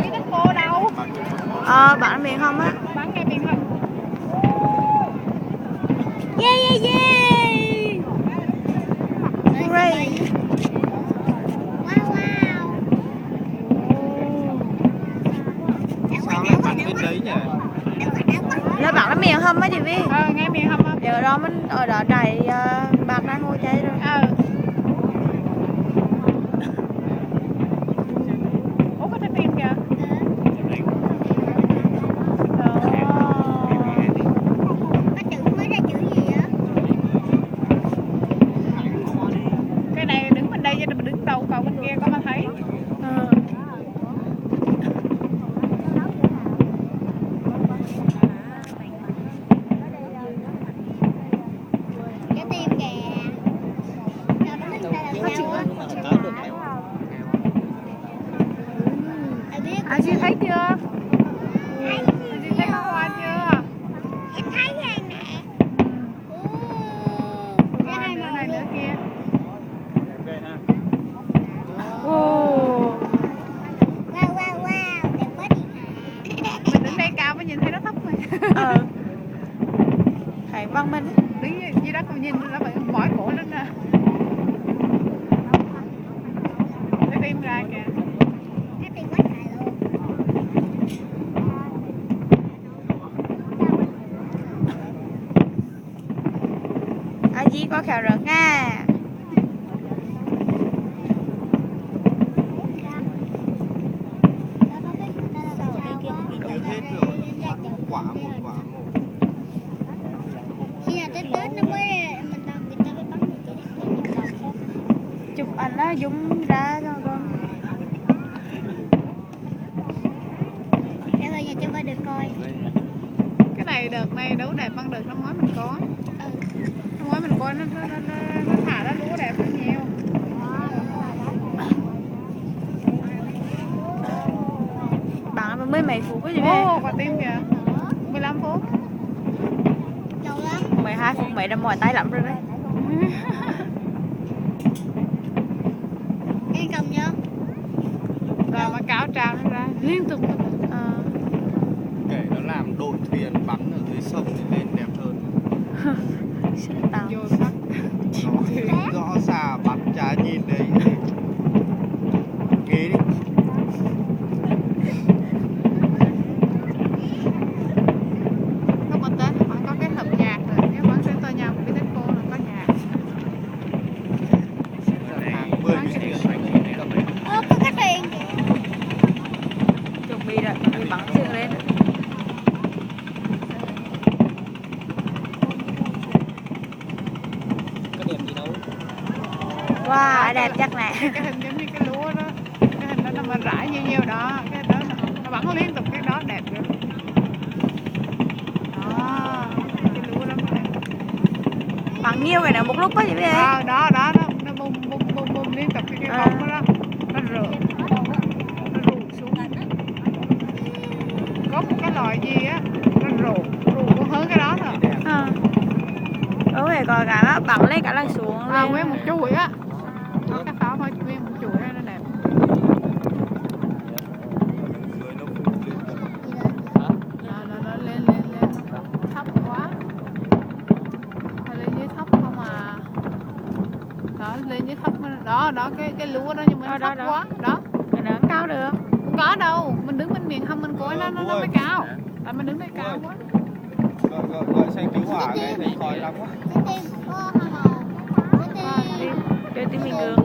biết đến cô đâu. Bạn miền không á. Bán cây miền không. Yeah yeah yeah. Hooray. Wow wow. Sao lại bắn bên đấy nhỉ? Là bạn nó miền không á chị Vi. Nghe miền không á. Giờ đó mình ở đó chạy bạn đang ngồi chơi rồi. Ủa có thể tìm kìa. Cái này đứng bên đây chứ mình đứng đầu cầu bên kia có mà thấy. Anh chị thấy chưa? Anh chị thấy con hoa chưa? Em thấy rồi nè. Hai màu này nữa kia. Wow wow wow, đẹp quá đi hả? Mình đứng đây cao mới nhìn thấy nó thấp rồi. Thấy văn minh. Đứng dưới đất mình nhìn nó phải mỏi cổ lên nè. Để tim ra kìa. Cái tim quá trời luôn. Ai Di có kẹo rớt nha. Quả một quả một. Khi nào tới Tết nó mới người ta mới bắn được cái Chụp ảnh á, zoom ra cho con. để bây giờ cho ba được coi. Cái này đợt này đấu đẹp bằng đợt năm ngoái mình có. Năm ngoái mình coi nó thả ra lúa đẹp hơn nhiều. Bạn mới mấy phút cái gì Ồ, quả tim kìa. 15 phút. Lâu lắm. 12 phút mấy đã mỏi tay lắm rồi đấy. Em cầm chưa? Rồi mà cáo tràn ra liên tục. Kể nó làm đội thuyền bắn ở dưới sông thì lên đẹp hơn. Vô sắc. Nó rõ xa bắn chả nhìn đấy. Nghĩ đi. Không có Tết thì phải có cái hợp nhạc rồi. Nếu bán tới nhà mình biết thích cô là có nhạc. Hàng 10 cái gì anh cầm đấy. Có cái thuyền kìa. Chuẩn bị rồi, chuẩn bị bắn chừng lên. Có điểm gì đâu. Wow, đẹp chắc nè. Cái hình giống như cái lúa đó. Cái hình đó nó mà rải nhiều đó. Cái đó nó bắn liên tục cái đó đẹp rồi. Đó. Cái lúa đó mới đẹp. Bắn nhiều cái nào một lúc á chị Vi. Đó nó bùm liên tục cái bông đó nó rượt nó rụt xuống. Có một cái loại gì á nó rụt còn hơn cái đó nữa. Đúng rồi, còn cả nó bắn lên cả là xuống lên. Nguyên một chuỗi á. Có cái pháo thôi nguyên một chuỗi đó nó đẹp. Đó lên thấp quá. Hay lên dưới thấp không à. Đó lên dưới thấp đó cái lúa đó nhưng mà nó thấp quá. Đó. Cái nó cao được. Không có đâu, mình đứng bên miền không mình cối nó mới cao. Tại mình đứng đây cao quá. Gọi xe cứu hỏa cái thấy khói lắm quá. Cái tim có hoa màu. Cái tim. Cái tim mình ngược.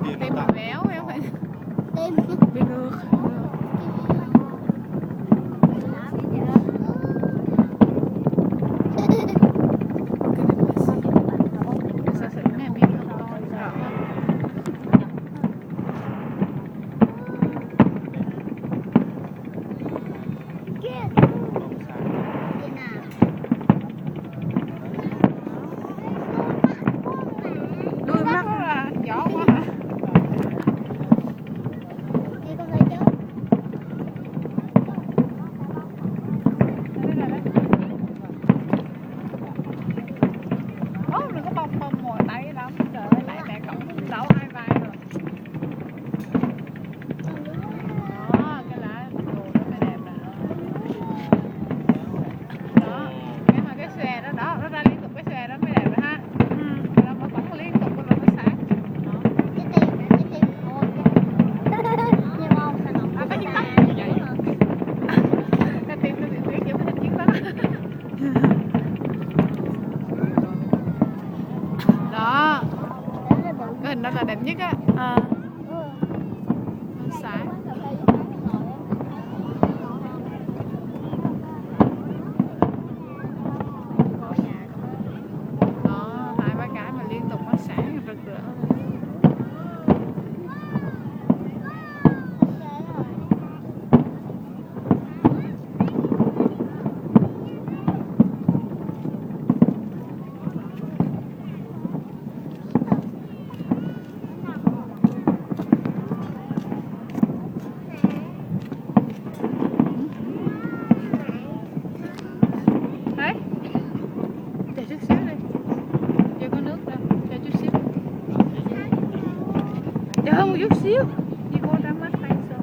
Tim mình béo phải. Tim. Bị ngược. Đuôi mắt là nhỏ quá hả? Đi con lấy chứ. xíu. Chị cô đang mắt tay rồi.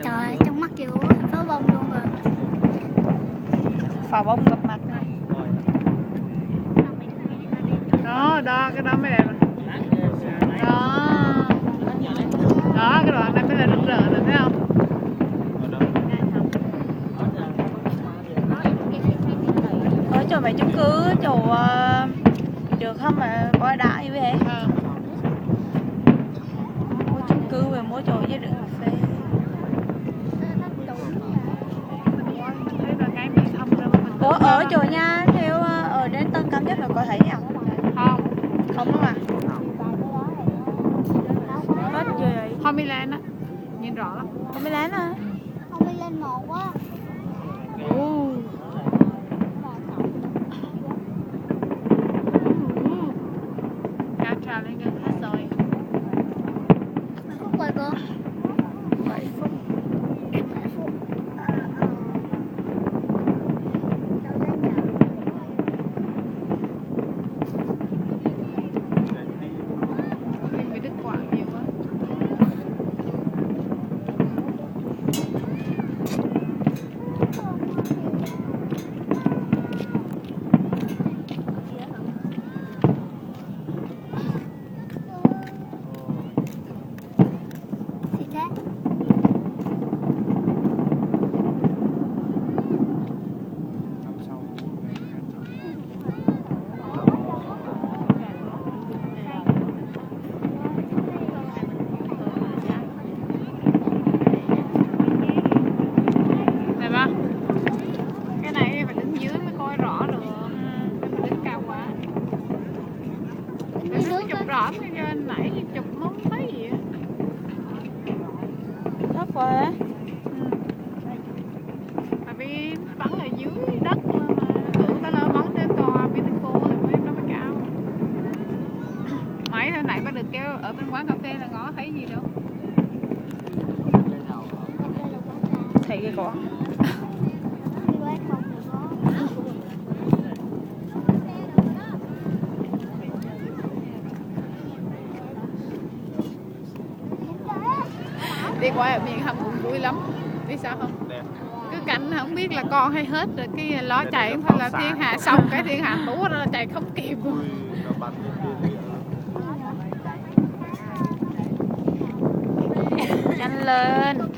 Trời, trong mắt chị Ủa có bông luôn rồi. Pháo bông gặp mặt này. Đó, đó, cái đó mới đẹp. Đó. Đó, cái đoạn này mới là rực rỡ rồi, thấy không? Ở chỗ mấy chung cư, chỗ trường không mà có đã như vậy. Mua chung cư về mua chỗ với đường cà phê. Thấy là cái bị thông rồi mình. Ủa ở chỗ nha, theo ở đến Tân Cam Nhất là có thấy không? Không. Không đúng à? Hết gì vậy? Homeland á. Nhìn rõ lắm. Không biết lén hả? Không đi lên một quá. Cao trào lên gần hết rồi. Khúc rồi cô. 7 phút. Mình bị đứt quãng nhiều quá. Gì thế? Đẹp không? Cái này phải đứng dưới mới coi rõ được. Cái đứng cao quá. Để nó chụp rõ cái cho nãy chụp nó không thấy gì á. Thấp quá á. Tại vì bắn ở dưới đất mà tưởng nó bắn trên tòa Vitico thì nó mới cao. Máy hồi nãy bắt được kêu ở bên quán cà phê là ngó thấy gì đâu. Thấy cái có. Đi qua không thì có. Đi qua ở miền Hầm cũng vui lắm. Biết sao không? Đẹp. Cứ cảnh không biết là con hay hết rồi cái ló chạy thôi là thiên hạ xong cái thiên hạ tú ra là chạy không kịp luôn. Ui, nó bắn lên Nhanh lên.